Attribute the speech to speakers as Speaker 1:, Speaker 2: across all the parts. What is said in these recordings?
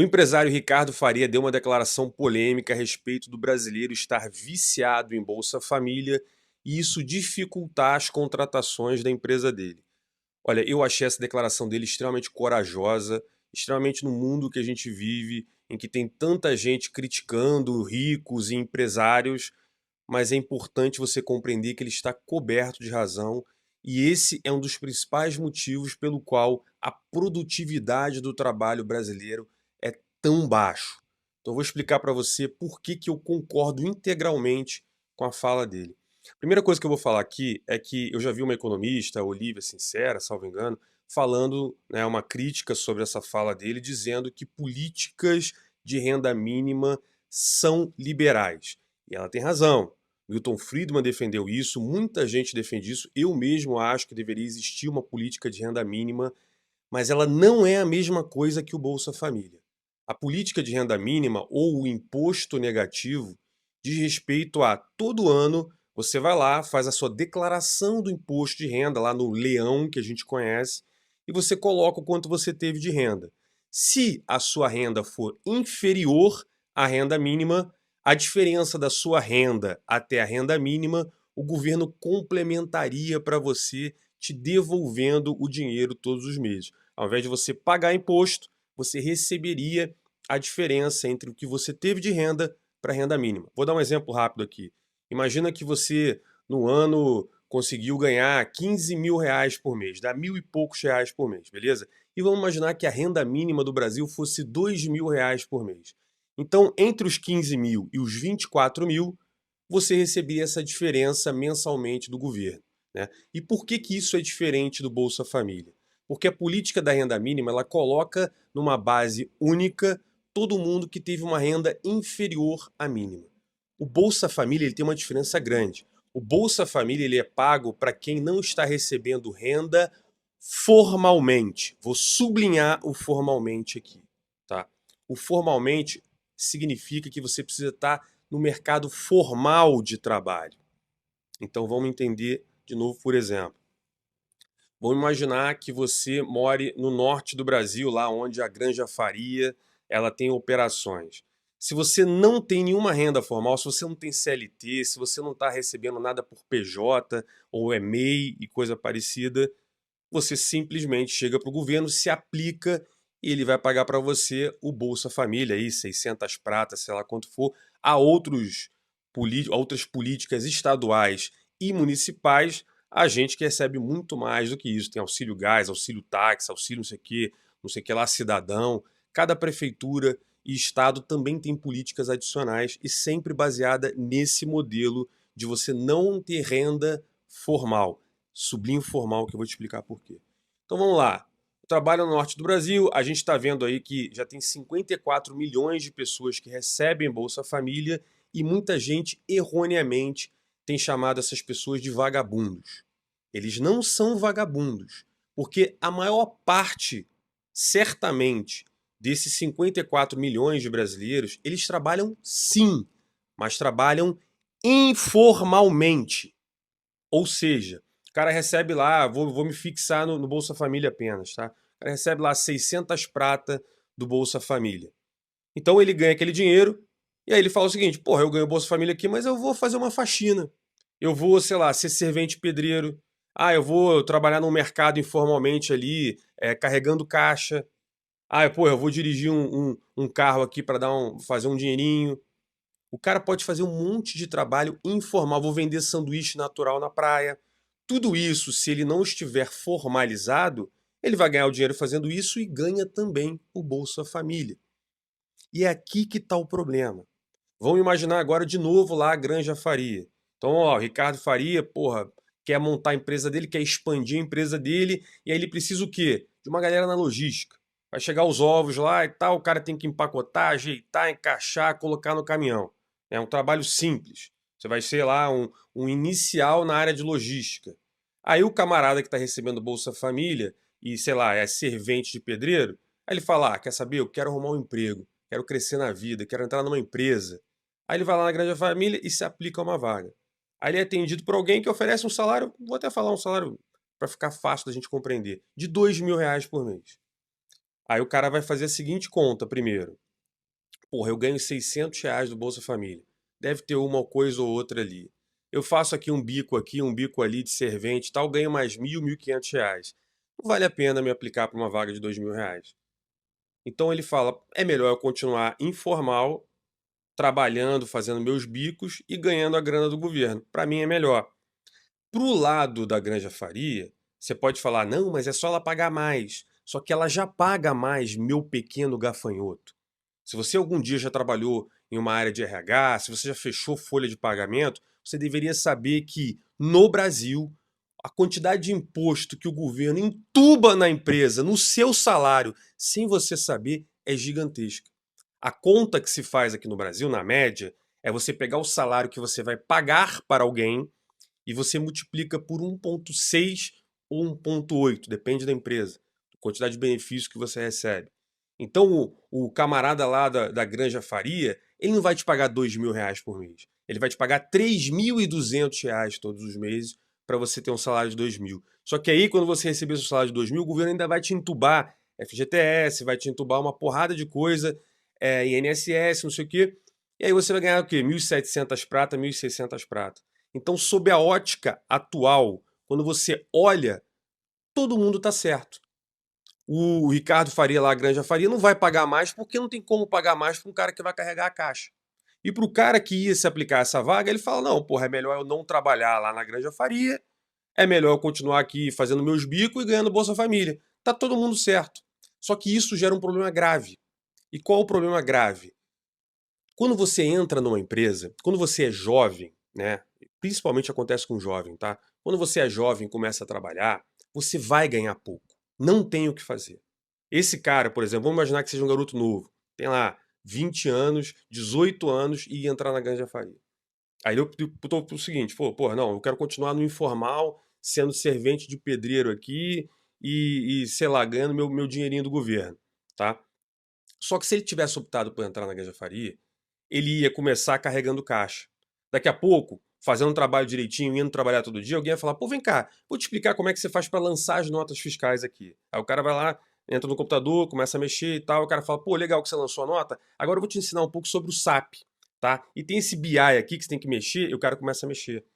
Speaker 1: O empresário Ricardo Faria deu uma declaração polêmica a respeito do brasileiro estar viciado em Bolsa Família e isso dificultar as contratações da empresa dele. Olha, eu achei essa declaração dele extremamente corajosa, extremamente no mundo que a gente vive, em que tem tanta gente criticando ricos e empresários, mas é importante você compreender que ele está coberto de razão e esse é um dos principais motivos pelo qual a produtividade do trabalho brasileiro é tão baixo. Então eu vou explicar para você por que eu concordo integralmente com a fala dele. A primeira coisa que eu vou falar aqui é que eu já vi uma economista, a Olivia Sincera, salvo engano, falando, né, uma crítica sobre essa fala dele, dizendo que políticas de renda mínima são liberais. E ela tem razão. Milton Friedman defendeu isso, muita gente defende isso, eu mesmo acho que deveria existir uma política de renda mínima, mas ela não é a mesma coisa que o Bolsa Família. A política de renda mínima ou o imposto negativo diz respeito a todo ano você vai lá, faz a sua declaração do imposto de renda lá no leão que a gente conhece e você coloca o quanto você teve de renda. Se a sua renda for inferior à renda mínima, a diferença da sua renda até a renda mínima, o governo complementaria para você, te devolvendo o dinheiro todos os meses. Ao invés de você pagar imposto, você receberia a diferença entre o que você teve de renda para a renda mínima. Vou dar um exemplo rápido aqui. Imagina que você, no ano, conseguiu ganhar 15 mil reais por mês, dá mil e poucos reais por mês, beleza? E vamos imaginar que a renda mínima do Brasil fosse 2 mil reais por mês. Então, entre os 15 mil e os 24 mil, você recebia essa diferença mensalmente do governo, né? E por que isso é diferente do Bolsa Família? Porque a política da renda mínima ela coloca numa base única todo mundo que teve uma renda inferior à mínima. O Bolsa Família ele tem uma diferença grande. O Bolsa Família ele é pago para quem não está recebendo renda formalmente. Vou sublinhar o formalmente aqui, tá? O formalmente significa que você precisa estar no mercado formal de trabalho. Então vamos entender de novo, por exemplo. Vamos imaginar que você more no norte do Brasil, lá onde a Granja Faria ela tem operações. Se você não tem nenhuma renda formal, se você não tem CLT, se você não está recebendo nada por PJ ou MEI e coisa parecida, você simplesmente chega para o governo, se aplica e ele vai pagar para você o Bolsa Família, aí, 600 pratas, sei lá quanto for, a outras políticas estaduais e municipais, a gente que recebe muito mais do que isso. Tem auxílio gás, auxílio táxi, auxílio não sei o que lá, cidadão. Cada prefeitura e estado também tem políticas adicionais e sempre baseada nesse modelo de você não ter renda formal. Sublinho formal, que eu vou te explicar por quê. Então vamos lá. Eu trabalho no norte do Brasil, a gente está vendo aí que já tem 54 milhões de pessoas que recebem Bolsa Família e muita gente erroneamente tem chamado essas pessoas de vagabundos. Eles não são vagabundos, porque a maior parte, certamente, desses 54 milhões de brasileiros, eles trabalham sim, mas trabalham informalmente. Ou seja, o cara recebe lá, vou me fixar no Bolsa Família apenas, tá? O cara recebe lá 600 prata do Bolsa Família. Então ele ganha aquele dinheiro e aí ele fala o seguinte, porra, eu ganho o Bolsa Família aqui, mas eu vou fazer uma faxina. Eu vou, sei lá, ser servente pedreiro. Ah, eu vou trabalhar no mercado informalmente ali, carregando caixa. Ah, pô, eu vou dirigir um carro aqui para fazer um dinheirinho. O cara pode fazer um monte de trabalho informal. Vou vender sanduíche natural na praia. Tudo isso, se ele não estiver formalizado, ele vai ganhar o dinheiro fazendo isso e ganha também o Bolsa Família. E é aqui que está o problema. Vamos imaginar agora de novo lá a Granja Faria. Então, ó, o Ricardo Faria, porra, quer montar a empresa dele, quer expandir a empresa dele, e aí ele precisa o quê? De uma galera na logística. Vai chegar os ovos lá e tal, o cara tem que empacotar, ajeitar, encaixar, colocar no caminhão. É um trabalho simples. Você vai ser lá um inicial na área de logística. Aí o camarada que está recebendo Bolsa Família e, sei lá, é servente de pedreiro, aí ele fala, quer saber, eu quero arrumar um emprego, quero crescer na vida, quero entrar numa empresa. Aí ele vai lá na Grande Família e se aplica a uma vaga. Aí ele é atendido por alguém que oferece um salário, vou até falar um salário para ficar fácil da gente compreender, de 2 mil reais por mês. Aí o cara vai fazer a seguinte conta primeiro. Porra, eu ganho R$ 600 do Bolsa Família. Deve ter uma coisa ou outra ali. Eu faço aqui, um bico ali de servente e tal, ganho mais R$ 1.000, R$ 1.500. Não vale a pena me aplicar para uma vaga de R$ 2.000. Então ele fala, é melhor eu continuar informal, trabalhando, fazendo meus bicos e ganhando a grana do governo. Para mim é melhor. Pro lado da Granja Faria, você pode falar, não, mas é só ela pagar mais. Só que ela já paga mais, meu pequeno gafanhoto. Se você algum dia já trabalhou em uma área de RH, se você já fechou folha de pagamento, você deveria saber que no Brasil a quantidade de imposto que o governo entuba na empresa, no seu salário, sem você saber, é gigantesca. A conta que se faz aqui no Brasil, na média, é você pegar o salário que você vai pagar para alguém e você multiplica por 1,6 ou 1,8, depende da empresa, a quantidade de benefícios que você recebe. Então o camarada lá da Granja Faria, ele não vai te pagar R$ 2.000 por mês. Ele vai te pagar R$ 3.200 todos os meses para você ter um salário de 2.000. Só que aí, quando você receber seu salário de 2.000, o governo ainda vai te entubar FGTS, vai te entubar uma porrada de coisa, INSS, não sei o quê. E aí você vai ganhar o quê? 1.700 prata, 1.600 prata. Então, sob a ótica atual, quando você olha, todo mundo está certo. O Ricardo Faria lá, a Granja Faria, não vai pagar mais porque não tem como pagar mais para um cara que vai carregar a caixa. E para o cara que ia se aplicar essa vaga, ele fala, não, porra, é melhor eu não trabalhar lá na Granja Faria, é melhor eu continuar aqui fazendo meus bicos e ganhando Bolsa Família. Tá todo mundo certo. Só que isso gera um problema grave. E qual o problema grave? Quando você entra numa empresa, quando você é jovem, né? Principalmente acontece com jovem, tá? Quando você é jovem e começa a trabalhar, você vai ganhar pouco. Não tem o que fazer. Esse cara, por exemplo, vamos imaginar que seja um garoto novo. Tem lá 20 anos, 18 anos e ia entrar na Granja Faria. Aí ele optou pro seguinte, pô, não, eu quero continuar no informal, sendo servente de pedreiro aqui sei lá, ganhando meu dinheirinho do governo, tá? Só que se ele tivesse optado por entrar na Granja Faria, ele ia começar carregando caixa. Daqui a pouco, fazendo um trabalho direitinho, indo trabalhar todo dia, alguém ia falar, pô, vem cá, vou te explicar como é que você faz para lançar as notas fiscais aqui. Aí o cara vai lá, entra no computador, começa a mexer e tal, o cara fala, pô, legal que você lançou a nota, agora eu vou te ensinar um pouco sobre o SAP, tá? E tem esse BI aqui que você tem que mexer, e o cara começa a mexer.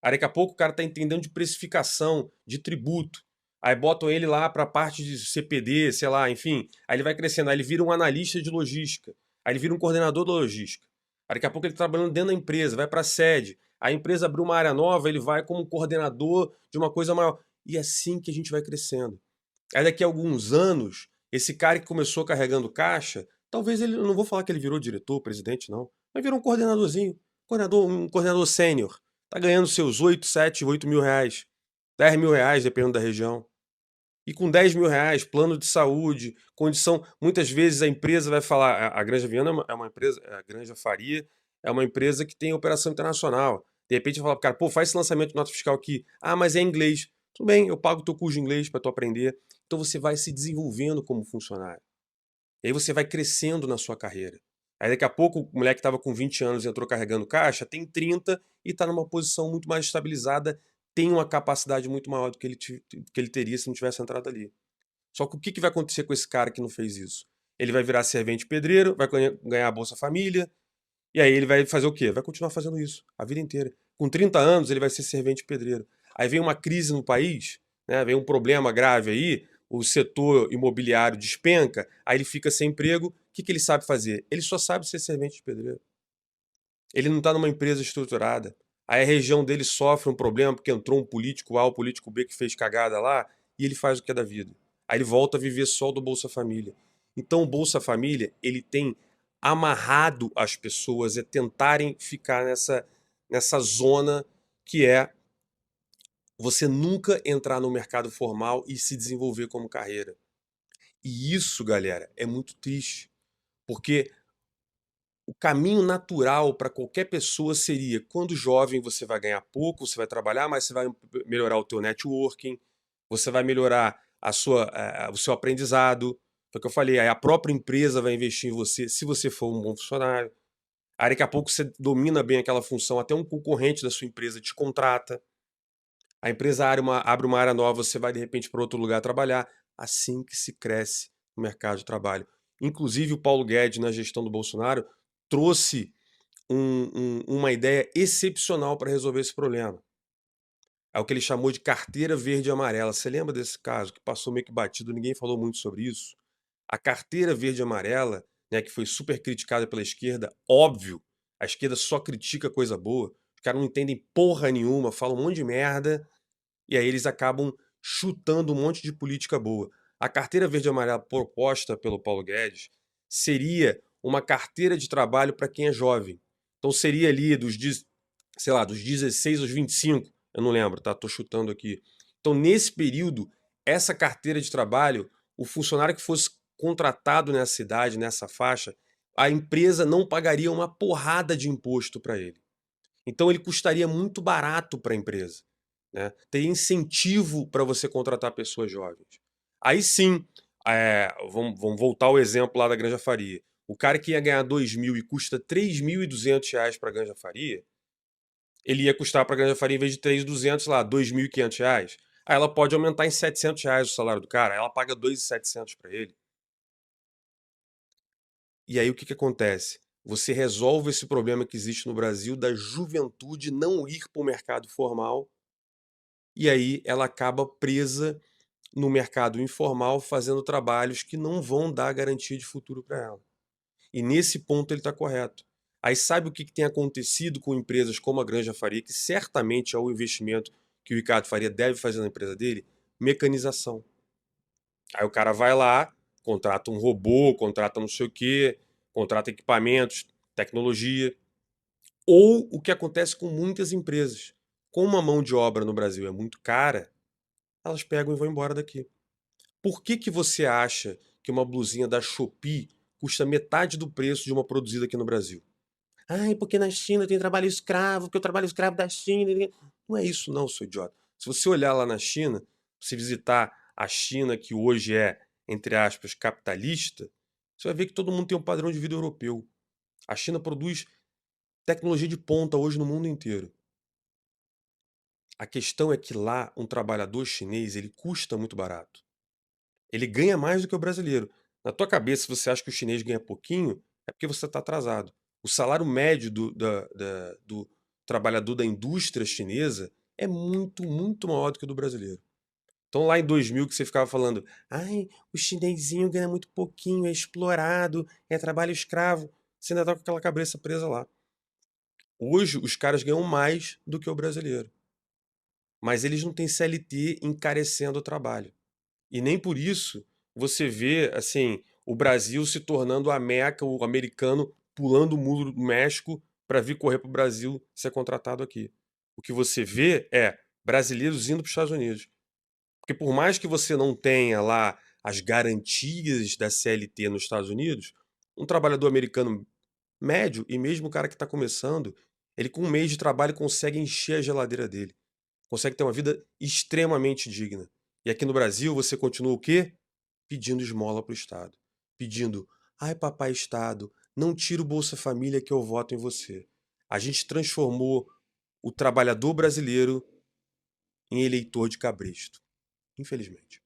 Speaker 1: Aí daqui a pouco o cara tá entendendo de precificação, de tributo. Aí botam ele lá para a parte de CPD, sei lá, enfim. Aí ele vai crescendo, aí ele vira um analista de logística. Aí ele vira um coordenador da logística. Aí daqui a pouco ele tá trabalhando dentro da empresa, vai para a sede. A empresa abriu uma área nova, ele vai como coordenador de uma coisa maior. E é assim que a gente vai crescendo. Aí daqui a alguns anos, esse cara que começou carregando caixa, talvez ele, eu não vou falar que ele virou diretor, presidente, não. Mas virou um coordenadorzinho, um coordenador sênior. Tá ganhando seus 8, 7, 8 mil reais. R$ 10.000, dependendo da região. E com R$ 10.000, plano de saúde, condição. Muitas vezes a empresa vai falar. A Granja Viana é uma empresa. A Granja Faria é uma empresa que tem operação internacional. De repente vai falar pro cara, pô, faz esse lançamento de nota fiscal aqui. Ah, mas é em inglês. Tudo bem, eu pago o teu curso de inglês para tu aprender. Então você vai se desenvolvendo como funcionário. E aí você vai crescendo na sua carreira. Aí daqui a pouco o moleque que estava com 20 anos e entrou carregando caixa, tem 30 e está numa posição muito mais estabilizada, tem uma capacidade muito maior do que ele teria se não tivesse entrado ali. Só que o que vai acontecer com esse cara que não fez isso? Ele vai virar servente pedreiro, vai ganhar a Bolsa Família, e aí ele vai fazer o quê? Vai continuar fazendo isso a vida inteira. Com 30 anos ele vai ser servente pedreiro. Aí vem uma crise no país, né? Vem um problema grave aí, o setor imobiliário despenca, aí ele fica sem emprego. O que ele sabe fazer? Ele só sabe ser servente de pedreiro. Ele não está numa empresa estruturada. Aí a região dele sofre um problema porque entrou um político A, o político B que fez cagada lá, e ele faz o que é da vida. Aí ele volta a viver só do Bolsa Família. Então o Bolsa Família, ele tem amarrado as pessoas a tentarem ficar nessa zona que é você nunca entrar no mercado formal e se desenvolver como carreira. E isso, galera, é muito triste, porque o caminho natural para qualquer pessoa seria, quando jovem você vai ganhar pouco, você vai trabalhar, mas você vai melhorar o teu networking, você vai melhorar o seu aprendizado. Foi o que eu falei, aí a própria empresa vai investir em você se você for um bom funcionário. Aí daqui a pouco você domina bem aquela função, até um concorrente da sua empresa te contrata. A empresa abre uma área nova, você vai de repente para outro lugar trabalhar. Assim que se cresce no mercado de trabalho. Inclusive, o Paulo Guedes, na gestão do Bolsonaro, trouxe uma ideia excepcional para resolver esse problema. É o que ele chamou de carteira verde e amarela. Você lembra desse caso que passou meio que batido, ninguém falou muito sobre isso? A carteira verde e amarela, né, que foi super criticada pela esquerda, óbvio, a esquerda só critica coisa boa, os caras não entendem porra nenhuma, falam um monte de merda, e aí eles acabam chutando um monte de política boa. A carteira verde e amarela proposta pelo Paulo Guedes seria uma carteira de trabalho para quem é jovem. Então seria ali sei lá, dos 16 aos 25, eu não lembro, tá? Tô chutando aqui. Então nesse período, essa carteira de trabalho, o funcionário que fosse contratado nessa idade, nessa faixa, a empresa não pagaria uma porrada de imposto para ele. Então ele custaria muito barato para a empresa, né? Teria incentivo para você contratar pessoas jovens. Aí sim, vamos voltar ao exemplo lá da Granja Faria. O cara que ia ganhar 2.000 e custa R$ 3.200 para a Granja Faria, ele ia custar para a Granja Faria, em vez de 3.200, lá, R$ 2.500. Aí ela pode aumentar em R$ 700 o salário do cara, aí ela paga 2.700 para ele. E aí o que acontece? Você resolve esse problema que existe no Brasil da juventude não ir para o mercado formal, e aí ela acaba presa no mercado informal fazendo trabalhos que não vão dar garantia de futuro para ela. E nesse ponto ele está correto. Aí sabe o que tem acontecido com empresas como a Granja Faria, que certamente é o investimento que o Ricardo Faria deve fazer na empresa dele? Mecanização. Aí o cara vai lá, contrata um robô, contrata não sei o quê, contrata equipamentos, tecnologia. Ou o que acontece com muitas empresas. Como a mão de obra no Brasil é muito cara, elas pegam e vão embora daqui. Por que você acha que uma blusinha da Shopee custa metade do preço de uma produzida aqui no Brasil? Ai, porque na China tem trabalho escravo, porque o trabalho escravo da China. Não é isso, não, seu idiota. Se você olhar lá na China, se visitar a China, que hoje é, entre aspas, capitalista, você vai ver que todo mundo tem um padrão de vida europeu. A China produz tecnologia de ponta hoje no mundo inteiro. A questão é que lá um trabalhador chinês ele custa muito barato. Ele ganha mais do que o brasileiro. Na tua cabeça, se você acha que o chinês ganha pouquinho, é porque você está atrasado. O salário médio do trabalhador da indústria chinesa é muito, muito maior do que o do brasileiro. Então lá em 2000 que você ficava falando, ai, o chinesinho ganha muito pouquinho, é explorado, é trabalho escravo. Você ainda tá com aquela cabeça presa lá. Hoje os caras ganham mais do que o brasileiro. Mas eles não têm CLT encarecendo o trabalho. E nem por isso você vê assim o Brasil se tornando a Meca, o americano pulando o muro do México para vir correr para o Brasil ser contratado aqui. O que você vê é brasileiros indo para os Estados Unidos. Porque por mais que você não tenha lá as garantias da CLT nos Estados Unidos, um trabalhador americano médio, e mesmo o cara que está começando, ele com um mês de trabalho consegue encher a geladeira dele. Consegue ter uma vida extremamente digna. E aqui no Brasil você continua o quê? Pedindo esmola para o Estado. Pedindo, ai papai Estado, não tira o Bolsa Família que eu voto em você. A gente transformou o trabalhador brasileiro em eleitor de cabresto. Infelizmente.